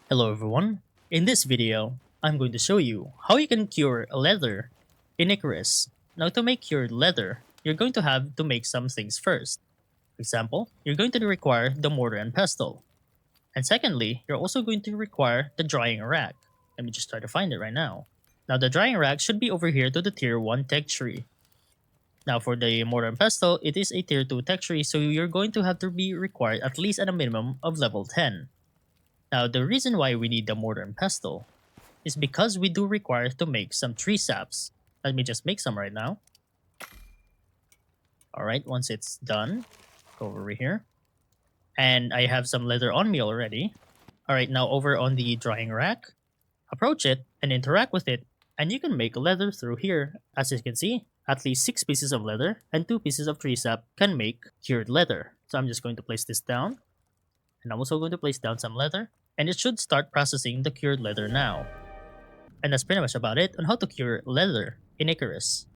Hello everyone. In this video, I'm going to show you how you can cure leather in Icarus. Now to make cured leather, you're going to have to make some things first. For example, you're going to require the mortar and pestle. And secondly, you're also going to require the drying rack. Let me just try to find it right now. Now the drying rack should be over here to the tier 1 tech tree. Now for the mortar and pestle, it is a tier 2 tech tree, so you're going to have to be required at least at a minimum of level 10. Now, the reason why we need the mortar and pestle is because we do require to make some tree saps. Let me just make some right now. Alright, once it's done, go over here. And I have some leather on me already. Alright, now over on the drying rack, approach it and interact with it, and you can make leather through here. As you can see, at least 6 pieces of leather and 2 pieces of tree sap can make cured leather. So I'm just going to place this down. And I'm also going to place down some leather. And it should start processing the cured leather now. And that's pretty much about it on how to cure leather in Icarus.